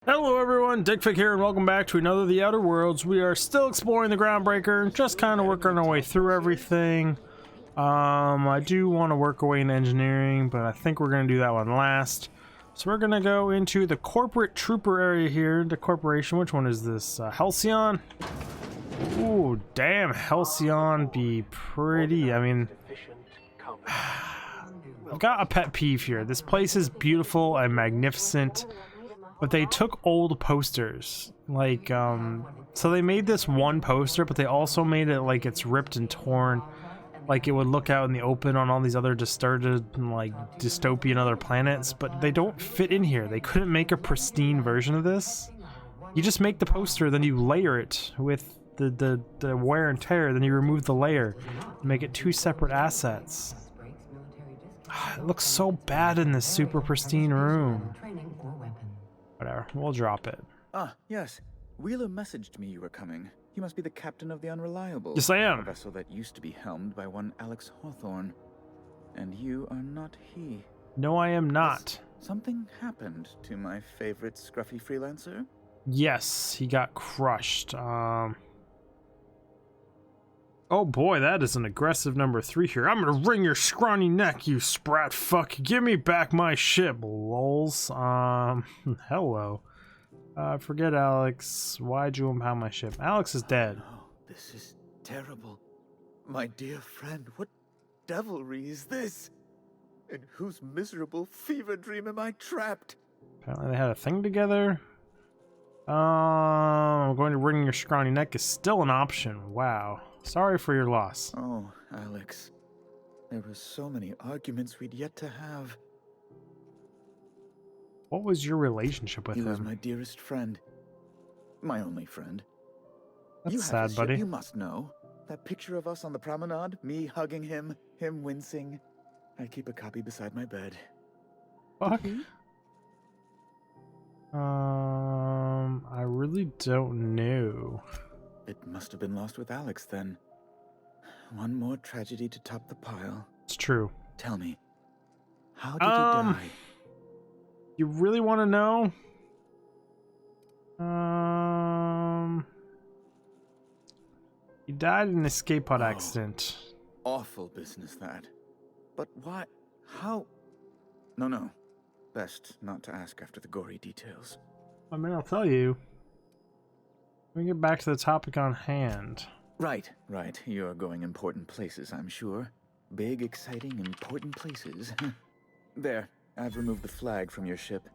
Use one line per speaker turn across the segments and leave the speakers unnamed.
Hello everyone, Dickfig here and welcome back to another of the Outer Worlds. We are still exploring the Groundbreaker, just kind of working our way through everything. I do want to work away in engineering, but I think we're going to do that one last. So we're going to go into the corporate trooper area here, the corporation. Which one is this? Halcyon? Ooh, damn, Halcyon be pretty. I mean, I've got a pet peeve here. This place is beautiful and magnificent, but they took old posters, like, so they made this one poster, but they also made it like it's ripped and torn, like it would look out in the open on all these other distorted, like, dystopian other planets, but they don't fit in here. They couldn't make a pristine version of this. You just make the poster, then you layer it with the wear and tear, then you remove the layer, make it two separate assets. It looks so bad in this super pristine room. Whatever, we'll drop it.
Ah, yes. Wheeler messaged me you were coming. He must be the captain of the Unreliable.
Yes, I am.
A vessel that used to be helmed by one Alex Hawthorne. And you are not he.
No, I am not.
Something happened to my favorite scruffy freelancer?
Yes, he got crushed. Oh boy, that is an aggressive number 3 here. I'm gonna wring your scrawny neck, you sprat fuck. Give me back my ship, lols. Hello. Forget Alex. Why'd you impound my ship? Alex is dead.
Oh, this is terrible. My dear friend, what devilry is this? In whose miserable fever dream am I trapped?
Apparently they had a thing together. I'm going to wring your scrawny neck is still an option. Wow. Sorry for your loss.
Oh, Alex. There were so many arguments we'd yet to have.
What was your relationship with him?
He was my dearest friend. My only friend.
That's
you have
sad,
his
buddy.
Ship, you must know. That picture of us on the promenade, me hugging him, him wincing. I keep a copy beside my bed.
Fuck. I really don't know.
It must have been lost with Alex then. One more tragedy to top the pile.
It's true.
Tell me, how did he die?
You really want to know? He died in an escape pod accident.
Awful business that. But why? How? No. Best not to ask after the gory details.
I mean, I'll tell you. Let me get back to the topic on hand.
Right. You're going important places, I'm sure. Big, exciting, important places. There, I've removed the flag from your ship.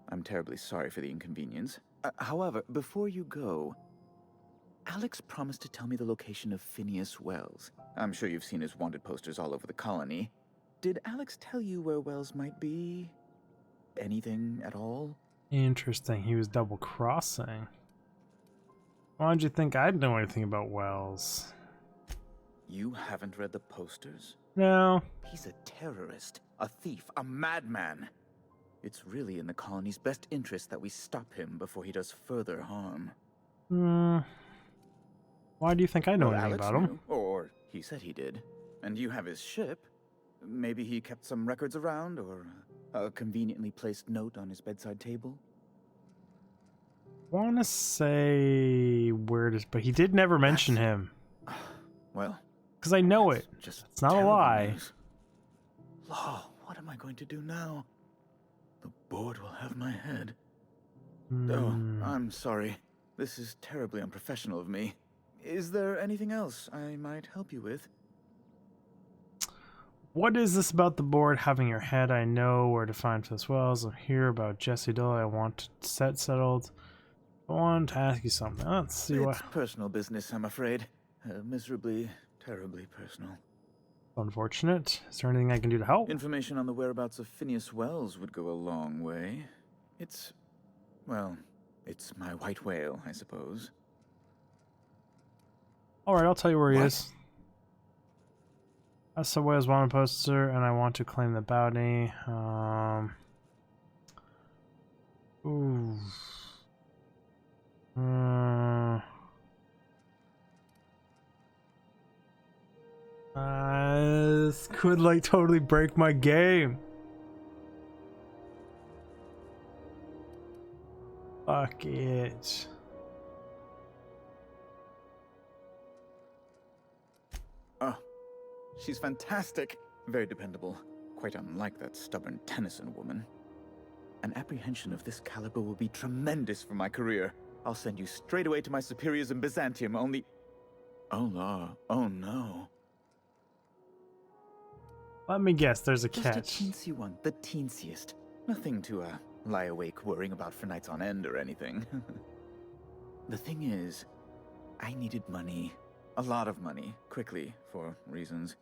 I'm terribly sorry for the inconvenience. However, before you go, Alex promised to tell me the location of Phineas Wells. I'm sure you've seen his wanted posters all over the colony. Did Alex tell you where Wells might be? Anything at all?
Interesting. He was double crossing. Why did you think I'd know anything about Wells?
You haven't read the posters?
No.
He's a terrorist, a thief, a madman. It's really in the colony's best interest that we stop him before he does further harm.
Why do you think I know anything
Alex
about him?
knew, or he said he did. And you have his ship. Maybe he kept some records around, or a conveniently placed note on his bedside table.
I want to say where it is, but he did never mention him.
Well,
because I know it.
Just
it's not a lie.
News. Law, what am I going to do now? The board will have my head. Oh, I'm sorry. This is terribly unprofessional of me. Is there anything else I might help you with?
What is this about the board having your head? I know where to find Phineas Wells. I'm here about GI.SKILL. I want to set settled. I want to ask you something. Let's see what.
It's personal business, I'm afraid. Miserably, terribly personal.
Unfortunate. Is there anything I can do to help?
Information on the whereabouts of Phineas Wells would go a long way. It's my white whale, I suppose.
Alright, I'll tell you where he is. That's the Whale's wanted poster, and I want to claim the bounty. Ooh. This could like totally break my game. Fuck it.
Oh, she's fantastic. Very dependable. Quite unlike that stubborn Tennyson woman. An apprehension of this caliber will be tremendous for my career. I'll send you straight away to my superiors in Byzantium, only... Oh, no. Oh, no.
Let me guess, there's a
Just
catch.
a teensy one, the teensiest. Nothing to, lie awake worrying about for nights on end or anything. The thing is, I needed money. A lot of money, quickly, for reasons.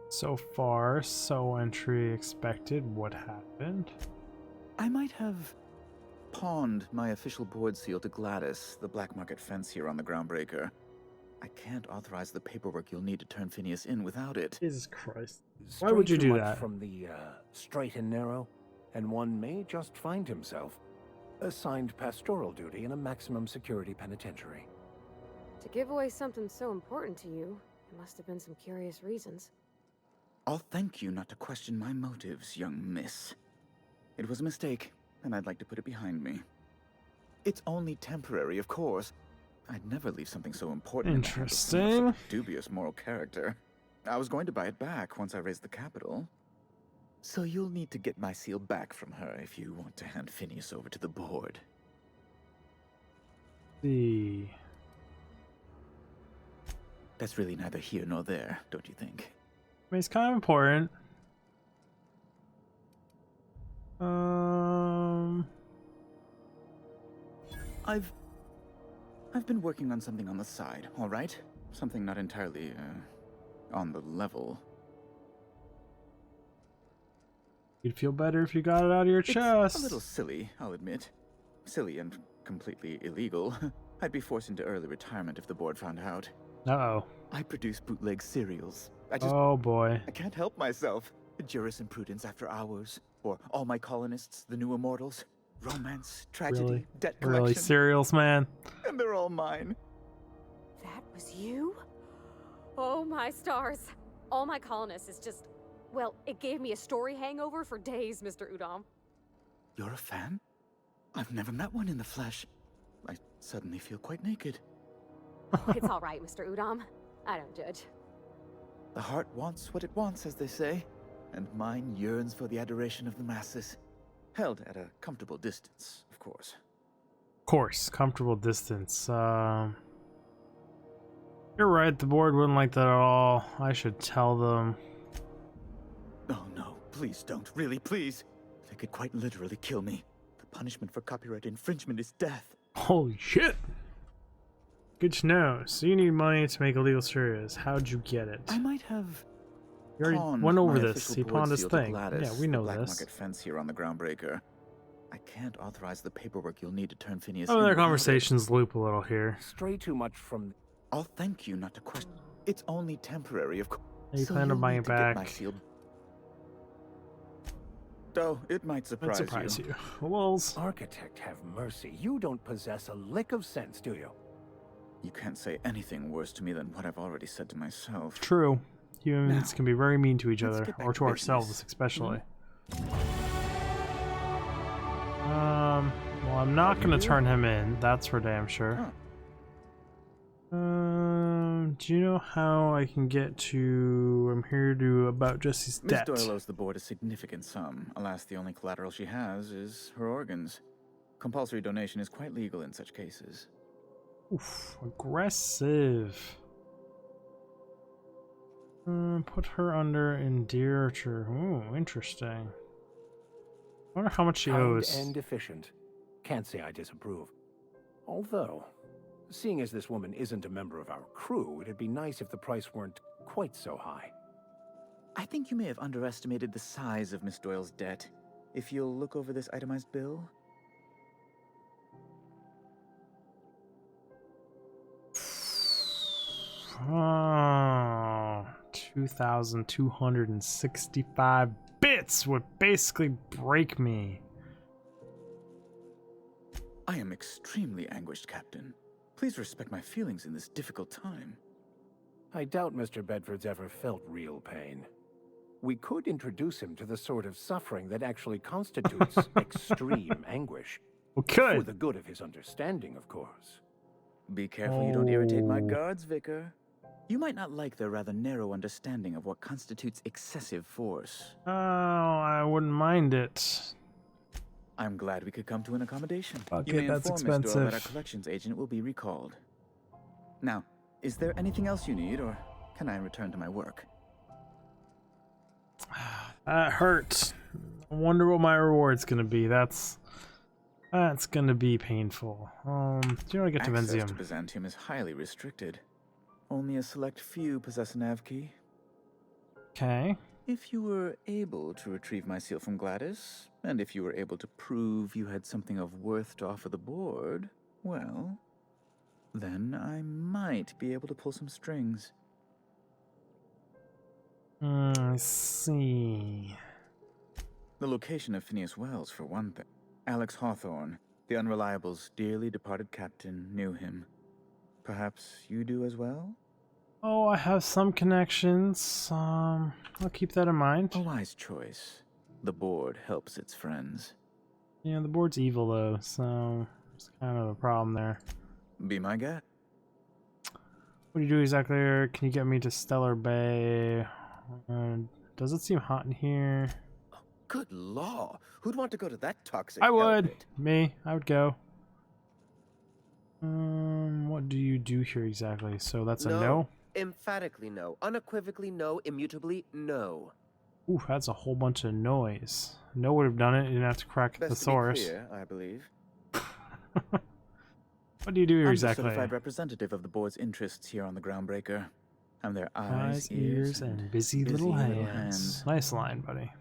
So far, so entry expected. What happened?
I might have pawned my official board seal to Gladys, the black market fancier on the Groundbreaker. I can't authorize the paperwork you'll need to turn Phineas in without it.
Jesus Christ. Why would you do that?
From the straight and narrow, and one may just find himself assigned pastoral duty in a maximum security penitentiary.
To give away something so important to you, there must have been some curious reasons.
I'll thank you not to question my motives, young miss. It was a mistake, and I'd like to put it behind me. It's only temporary, of course. I'd never leave something so important in the hands of someone
Interesting.
of such dubious moral character. I was going to buy it back once I raised the capital. So you'll need to get my seal back from her if you want to hand Phineas over to the board.
See.
That's really neither here nor there, don't you think?
I mean, it's kind of important.
I've been working on something on the side, all right? Something not entirely, on the level.
You'd feel better if you got it out of your chest.
It's a little silly, I'll admit. Silly and completely illegal. I'd be forced into early retirement if the board found out.
Uh-oh.
I produce bootleg serials.
Oh, boy.
I can't help myself. Jurisprudence After Hours, or All My Colonists, The New Immortals, romance, tragedy,
Really?
debt collection.
Really? Serials, man?
And they're all mine.
That was you? Oh my stars. All My Colonists is just... Well, it gave me a story hangover for days, Mr. Udom.
You're a fan? I've never met one in the flesh. I suddenly feel quite naked.
It's all right, Mr. Udom. I don't judge.
The heart wants what it wants, as they say, and mine yearns for the adoration of the masses. Held at a comfortable distance, of course.
Of course. Comfortable distance. You're right. The board wouldn't like that at all. I should tell them.
Oh no, please don't. Really, please. They could quite literally kill me. The punishment for copyright infringement is death.
Holy shit. Good to know. So you need money to make illegal serials. How'd you get it?
I might have
You already
pawned
went over
my
this.
official
He
board
pawned his
seal to
thing.
Gladys,
Yeah, we know
the black
this.
market fancier on the Groundbreaker. I can't authorize the paperwork you'll need to turn Phineas
Oh,
in
their
without it.
conversations loop a little here.
Stray too much from...
I'll thank you not to question. It's only temporary, of course.
You plan on buying it back.
Though it might
Might
surprise,
surprise
you.
you. Wolves.
Architect have mercy. You don't possess a lick of sense, do you?
You can't say anything worse to me than what I've already said to myself.
True. Humans
Now,
can be very mean to each
let's
other,
get back
or
to
to
business.
ourselves especially. Well, I'm not gonna turn him in. That's for damn sure.
Huh.
Do you know how I can get to? I'm here to about Jesse's
Miss
debt.
Doyle owes the board a significant sum. Alas, the only collateral she has is her organs. Compulsory donation is quite legal in such cases.
Oof, aggressive. Put her under indirature. Ooh, interesting. I wonder how much she
Kind
owes.
and efficient. Can't say I disapprove. Although, seeing as this woman isn't a member of our crew, it'd be nice if the price weren't quite so high.
I think you may have underestimated the size of Miss Doyle's debt. If you'll look over this itemized bill.
Oh, 2,265 bits would basically break me.
I am extremely anguished, Captain. Please respect my feelings in this difficult time.
I doubt Mr. Bedford's ever felt real pain. We could introduce him to the sort of suffering that actually constitutes extreme anguish.
We
For
could.
the good of his understanding, of course.
Be careful you don't irritate my
Oh.
guards, Vicar. You might not like their rather narrow understanding of what constitutes excessive force.
Oh, I wouldn't mind it.
I'm glad we could come to an accommodation.
Fuck
You may
it, that's
inform Miss Doyle that our
expensive.
collections agent will be recalled. Now, is there anything else you need, or can I return to my work?
That hurts. I wonder what my reward's gonna be. That's gonna be painful. Do you want to get to
Access to
Benzium?
Byzantium is highly restricted. Only a select few possess a nav key.
Okay.
If you were able to retrieve my seal from Gladys, and if you were able to prove you had something of worth to offer the board, well, then I might be able to pull some strings.
I see.
The location of Phineas Wells, for one thing. Alex Hawthorne, the Unreliable's dearly departed captain, knew him. Perhaps you do as well?
Oh, I have some connections. I'll keep that in mind.
A wise choice. The board helps its friends.
Yeah, the board's evil though, so it's kind of a problem there.
Be my guest.
What do you do exactly here? Can you get me to Stellar Bay? Does it seem hot in here?
Good law. Who'd want to go to that toxic
I would.
hellpit?
Me, I would go. What do you do here exactly? So that's a no?
Emphatically no. Unequivocally no. Immutably no.
Ooh, that's a whole bunch of noise. No would have done it. You didn't have to crack
Best
the
to be
source.
clear, I believe.
What do you do here
I'm
exactly?
the certified representative of the board's interests here on the Groundbreaker. I'm their
Eyes, ears, and busy little hands. Nice line, buddy.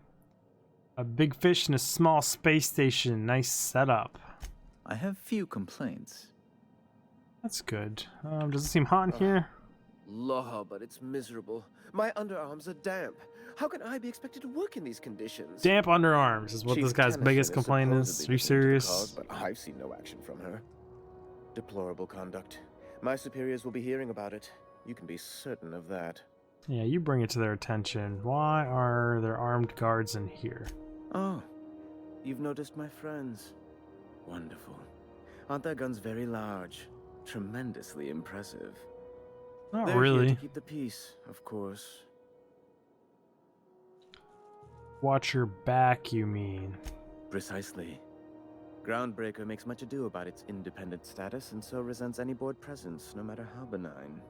A big fish in a small space station. Nice setup.
I have few complaints.
That's good. Does it seem hot in here?
Law, but it's miserable. My underarms are damp. How can I be expected to work in these conditions?
Damp underarms is what
Chief
this guy's
Tennyson
biggest complaint is.
supposedly
Are you
looking into the
serious?
cause, but I've seen no action from her. Deplorable conduct. My superiors will be hearing about it. You can be certain of that.
Yeah, you bring it to their attention. Why are there armed guards in here?
Oh, you've noticed my friends. Wonderful. Aren't their guns very large? Tremendously impressive.
Not
They're here
really.
to keep the peace, of course.
Watch your back, you mean?
Precisely. Groundbreaker makes much ado about its independent status and so resents any board presence, no matter how benign.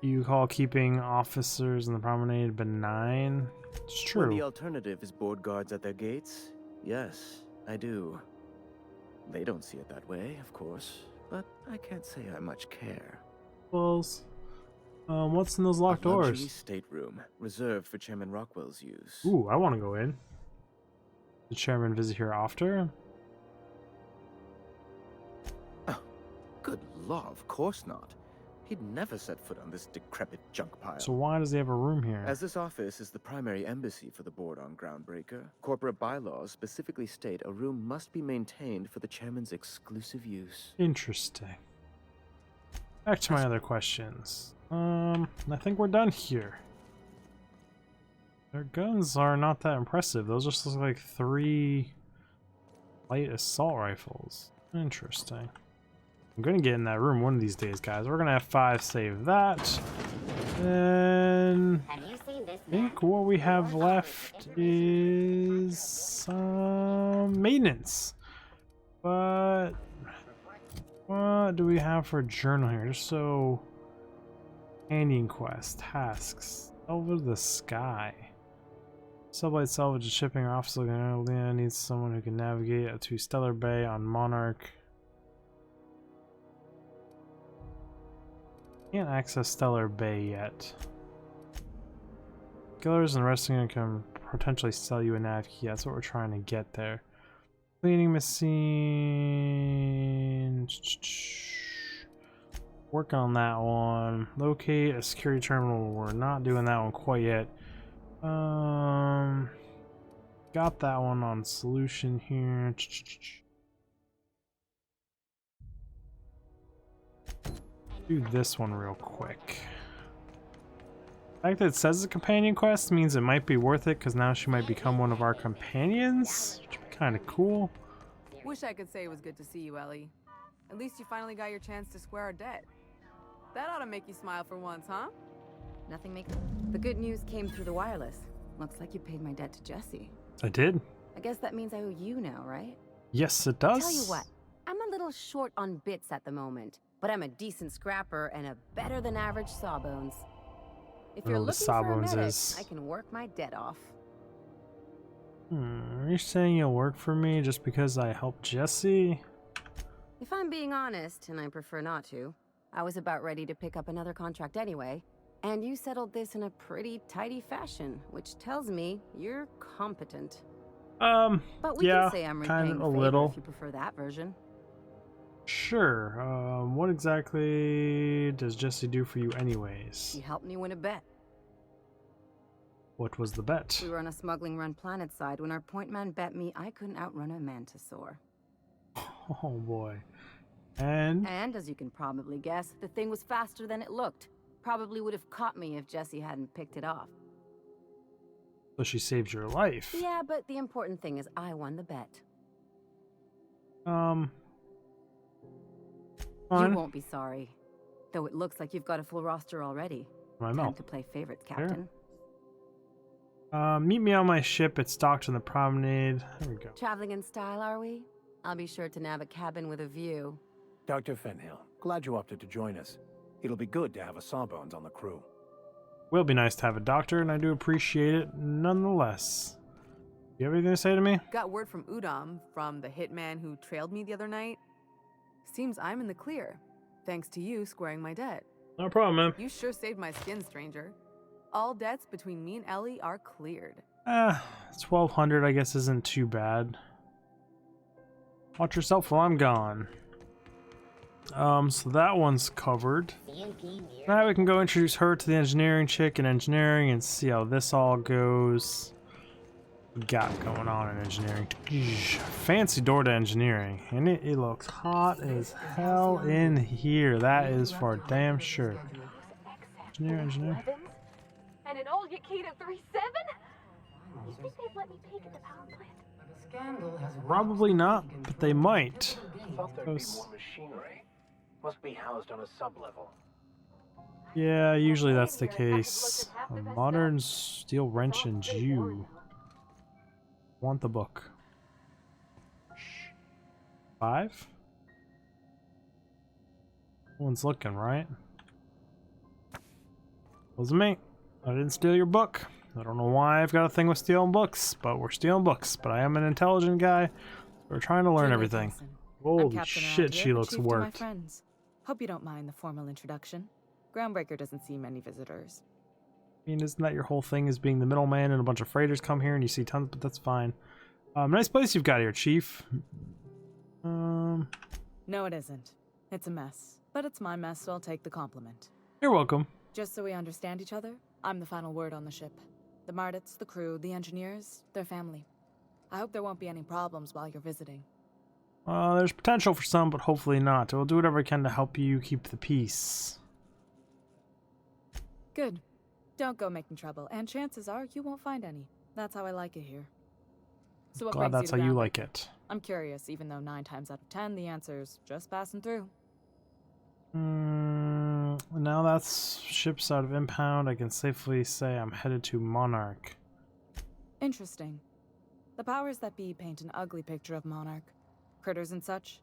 You call keeping officers in the promenade benign? It's
When the
true.
alternative is board guards at their gates, yes, I do. They don't see it that way, of course, but I can't say I much care.
What's in those locked
A luxury
doors?
stateroom, reserved for Chairman Rockwell's use.
Ooh, I want to go in. The chairman visit here after?
Oh, good law, of course not. He'd never set foot on this decrepit junk pile.
So why does he have a room here?
As this office is the primary embassy for the board on Groundbreaker, corporate bylaws specifically state a room must be maintained for the chairman's exclusive use.
Interesting. Back to my other questions. I think we're done here. Their guns are not that impressive. Those just look like 3 light assault rifles. Interesting. I'm gonna get in that room one of these days, guys. We're gonna have 5 save that. And I think what we have left is maintenance. But what do we have for a journal here? Just so companion quest tasks over the sky. Sublight salvage and shipping officer Lena needs someone who can navigate to Stellar Bay on Monarch. Can't access Stellar Bay yet. Killers and resting can potentially sell you a nav key. That's what we're trying to get there. Cleaning machine. Work on that one. Locate a security terminal. We're not doing that one quite yet. Got that one on solution here. Do this one real quick. fact that it says a companion quest means it might be worth it, because now she might become one of our companions, which would be kind of cool.
Wish I could say it was good to see you, Ellie. At least you finally got your chance to square our debt. That ought to make you smile for once, huh?
Nothing makes... The good news came through the wireless. Looks like you paid my debt to Jesse.
I did.
I guess that means I owe you now, right?
Yes, it does.
Tell you what, I'm a little short on bits at the moment, but I'm a decent scrapper and a better than average sawbones. If
I
you're
know what a
looking for a
sawbones
medic,
is.
I can work my debt off.
Are you saying you'll work for me just because I helped Jesse?
If I'm being honest, and I prefer not to, I was about ready to pick up another contract anyway, and you settled this in a pretty tidy fashion, which tells me you're competent. But we
yeah,
can say I'm
kind
repaying
of a
the favor
little.
if you prefer that version.
Sure. What exactly does Jesse do for you anyways?
He helped me win a bet.
What was the bet?
We were on a smuggling run planet side when our point man bet me I couldn't outrun a mantisaur.
Oh boy. And
as you can probably guess, the thing was faster than it looked. Probably would have caught me if Jesse hadn't picked it off.
so she saved your life.
Yeah, but the important thing is I won the bet.
Fine.
You won't be sorry. Though it looks like you've got a full roster already.
I
Time
know.
to play favorites, Captain.
Meet me on my ship. It's docked on the promenade. There we go.
Traveling in style, are we? I'll be sure to nab a cabin with a view.
Dr. Fenhill, glad you opted to join us. It'll be good to have a Sawbones on the crew.
Will be nice to have a doctor, and I do appreciate it nonetheless. You have anything to say to me?
Got word from Udom, from the hitman who trailed me the other night. Seems I'm in the clear, thanks to you squaring my debt.
No problem, man.
You sure saved my skin, stranger. All debts between me and Ellie are cleared.
1200 I guess isn't too bad. Watch yourself while I'm gone. So that one's covered. Now we can go introduce her to the engineering chick in engineering and see how this all goes. What we got going on in engineering. Fancy door to engineering. And it looks hot as hell in here. That is for damn sure. Engineer.
And an old Yeti 37? You think they'd let me peek at the power plant?
Probably not, but they might.
Thought there'd be more machinery. Must be housed on a sub-level.
Yeah, usually that's the case. A modern steel wrench and Jew. Want the book. 5? No one's looking, right? Wasn't me. I didn't steal your book. I don't know why I've got a thing with stealing books, but we're stealing books. But I am an intelligent guy. We're trying to learn everything. Holy shit, she looks worked.
Hope you don't mind the formal introduction. Groundbreaker doesn't see many visitors.
I mean, isn't that your whole thing, is being the middleman and a bunch of freighters come here and you see tons, but that's fine. Nice place you've got here, Chief.
No, it isn't. It's a mess. But it's my mess, so I'll take the compliment.
You're welcome.
Just so we understand each other, I'm the final word on the ship. The Mardits, the crew, the engineers, their family. I hope there won't be any problems while you're visiting.
There's potential for some, but hopefully not. We'll do whatever I can to help you keep the peace.
Good. Don't go making trouble, and chances are you won't find any. That's how I like it here. So what
Glad
brings
that's
you
how
to
you
Groundbreaker?
like it.
I'm curious, even though 9 times out of 10 the answer's just passing through.
Now that's ships out of impound, I can safely say I'm headed to Monarch.
Interesting. The powers that be paint an ugly picture of Monarch. Critters and such.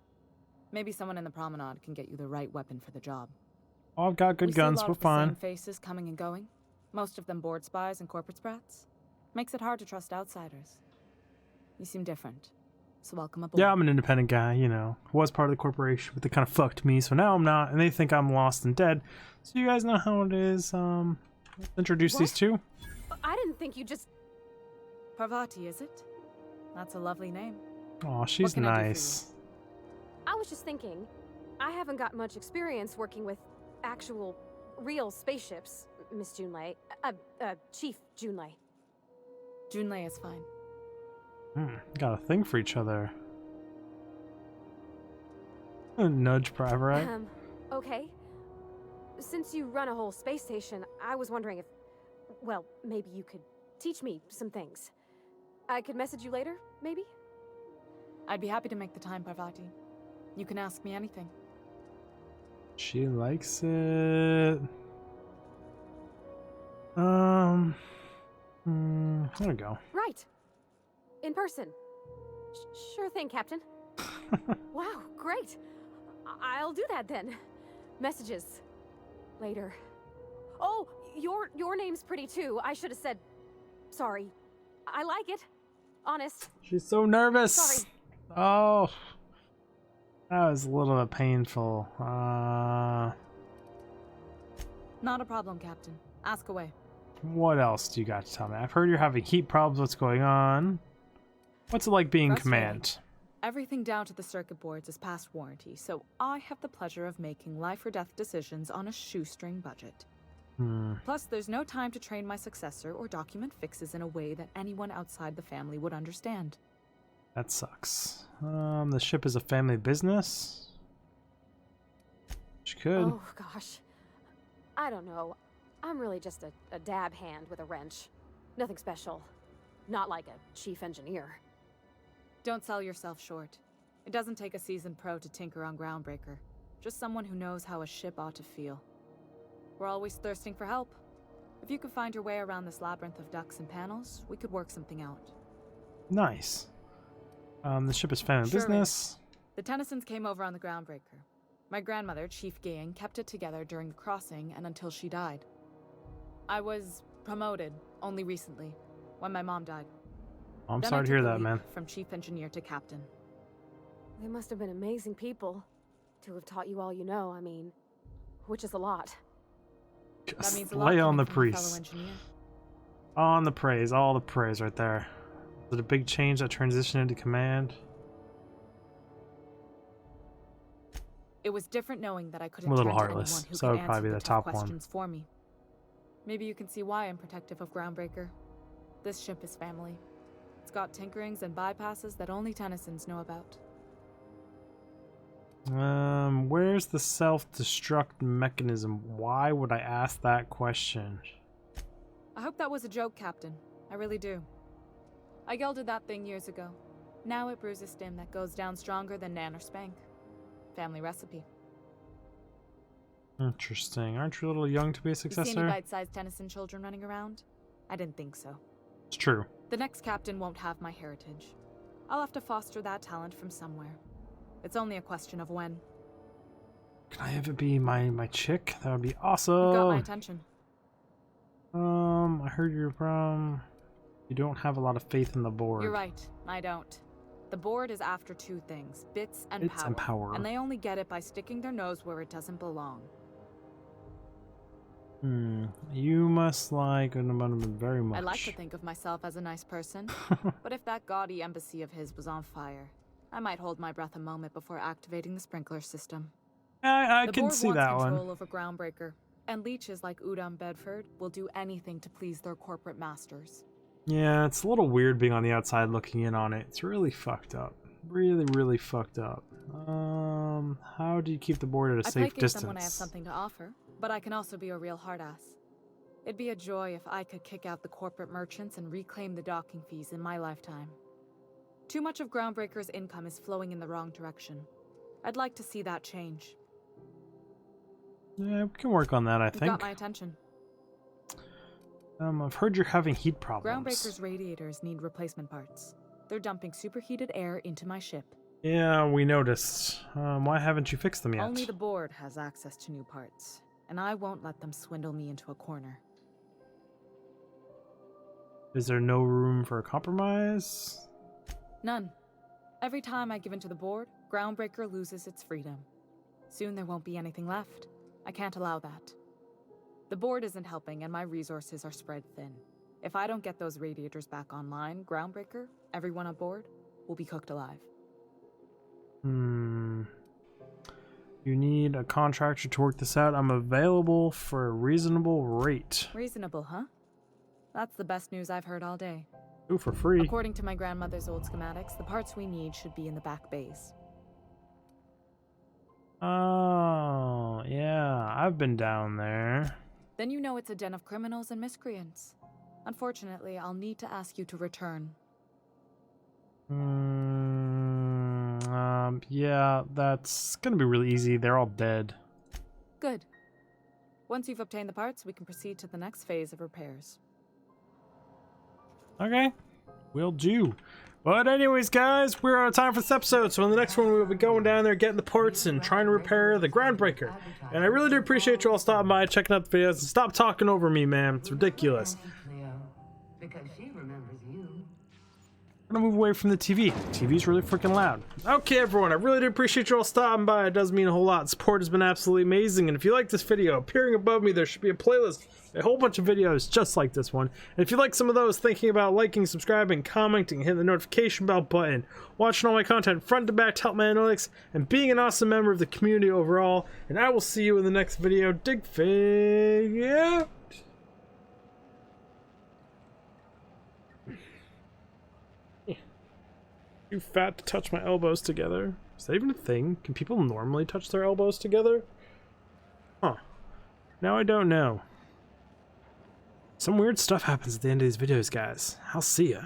Maybe someone in the promenade can get you the right weapon for the job.
Oh, I've got good
We
guns,
see a lot
we're
of the
fine.
same faces coming and going. Most of them board spies and corporate sprats. Makes it hard to trust outsiders. You seem different, so welcome aboard.
Yeah, I'm an independent guy, you know. Was part of the corporation, but they kind of fucked me, so now I'm not, and they think I'm lost and dead. So you guys know how it is. Let's introduce these two.
I didn't think you just...
Parvati, is it? That's a lovely name.
Oh, she's
can I do for
nice.
I was just thinking, I haven't got much experience working with actual, real spaceships, Miss Junlei. Chief Junlei.
Junlei is fine.
Got a thing for each other. Nudge Private, right?
Okay. Since you run a whole space station, I was wondering if... well, maybe you could teach me some things. I could message you later, maybe?
I'd be happy to make the time, Parvati. You can ask me anything.
She likes it. There we go.
Right. In person. Sure thing, Captain. Wow, great. I'll do that then. Messages. Later. Oh, your name's pretty too. I should have said sorry. I like it. Honest.
She's so nervous.
Sorry.
Oh. That was a little bit painful.
Not a problem, Captain. Ask away.
What else do you got to tell me? I've heard you're having heat problems. What's going on? What's it like being in command?
Everything down to the circuit boards is past warranty, so I have the pleasure of making life or death decisions on a shoestring budget. Plus, there's no time to train my successor or document fixes in a way that anyone outside the family would understand.
That sucks. The ship is a family business. She could.
Oh, gosh. I don't know. I'm really just a dab hand with a wrench. Nothing special. Not like a chief engineer.
Don't sell yourself short. It doesn't take a seasoned pro to tinker on Groundbreaker. Just someone who knows how a ship ought to feel. We're always thirsting for help. If you could find your way around this labyrinth of ducts and panels, we could work something out.
Nice. The ship is family business.
The Tennysons came over on the Groundbreaker. My grandmother, Chief Gayan, kept it together during the crossing and until she died. I was promoted only recently, when my mom died.
I'm
Then
sorry
I
to hear
took the
that, man.
leap from chief engineer to captain.
They must have been amazing people to have taught you all you know, I mean, which is a lot.
That
Just
means a lot
lay on
coming
the
from a fellow
priest.
engineer.
On the praise, all the praise right there. Was it a big change that transition into command?
It was different knowing that I couldn't
I'm a little
turn to
heartless,
anyone who
so
could
it'd
answer
probably be
the
the
tough
top one.
questions for me. Maybe you can see why I'm protective of Groundbreaker. This ship is family. It's got tinkerings and bypasses that only Tennysons know about.
Where's the self-destruct mechanism? Why would I ask that question?
I hope that was a joke, Captain. I really do. I gelded that thing years ago. Now it brews a stim that goes down stronger than Nan or Spank. Family recipe.
Interesting. Aren't you a little young to be a
You see any
successor?
bite-sized Tennyson children running around? I didn't think so.
It's true.
The next captain won't have my heritage. I'll have to foster that talent from somewhere. It's only a question of when.
Can I ever be my chick? That would be
You
awesome.
got my attention.
I heard you're from... You don't have a lot of faith in the board.
You're right. I don't. The board is after two things, bits and
Bits
power.
and power.
And they only get it by sticking their nose where it doesn't belong.
You must like him very much.
I like to think of myself as a nice person. But if that gaudy embassy of his was on fire, I might hold my breath a moment before activating the sprinkler system.
I
The
can
board
see
wants
that
control
one.
over Groundbreaker, and leeches like Udom Bedford will do anything to please their corporate masters.
Yeah, it's a little weird being on the outside looking in on it. It's really fucked up. Really, really fucked up. How do you keep the board at a
I
safe
placate them when I have
distance?
something to offer, but I can also be a real hard-ass. It'd be a joy if I could kick out the corporate merchants and reclaim the docking fees in my lifetime. Too much of Groundbreaker's income is flowing in the wrong direction. I'd like to see that change.
Yeah, we can work on that, I
You've
think.
got my attention.
I've heard you're having heat problems.
Groundbreaker's radiators need replacement parts. They're dumping superheated air into my ship.
Yeah, we noticed. Why haven't you fixed them yet?
Only the board has access to new parts, and I won't let them swindle me into a corner.
Is there no room for a compromise?
None. Every time I give in to the board, Groundbreaker loses its freedom. Soon there won't be anything left. I can't allow that. The board isn't helping and my resources are spread thin. If I don't get those radiators back online, Groundbreaker, everyone aboard, will be cooked alive.
You need a contractor to work this out. I'm available for a reasonable rate.
Reasonable, huh? That's the best news I've heard all day.
Ooh, for free.
According to my grandmother's old schematics, the parts we need should be in the back bays.
Oh, yeah. I've been down there.
Then you know it's a den of criminals and miscreants. Unfortunately, I'll need to ask you to return.
Yeah, that's gonna be really easy. They're all dead.
Good. Once you've obtained the parts, we can proceed to the next phase of repairs.
Okay, will do. But anyways, guys, we're out of time for this episode, so in the next one we'll be going down there, getting the parts, and trying to repair the groundbreaker. And I really do appreciate you all stopping by, checking out the videos, and stop talking over me, man. It's ridiculous.
Because she remembers you.
I'm gonna move away from the TV. The TV's really freaking loud. Okay, everyone, I really do appreciate you all stopping by. It does mean a whole lot. Support has been absolutely amazing. And if you like this video, appearing above me, there should be a playlist, a whole bunch of videos just like this one. And if you like some of those, thinking about liking, subscribing, commenting, hitting the notification bell button, watching all my content front to back to help my analytics, and being an awesome member of the community overall. And I will see you in the next video. Digfig out. Too fat to touch my elbows together. Is that even a thing? Can people normally touch their elbows together? Huh. Now I don't know. Some weird stuff happens at the end of these videos, guys. I'll see ya.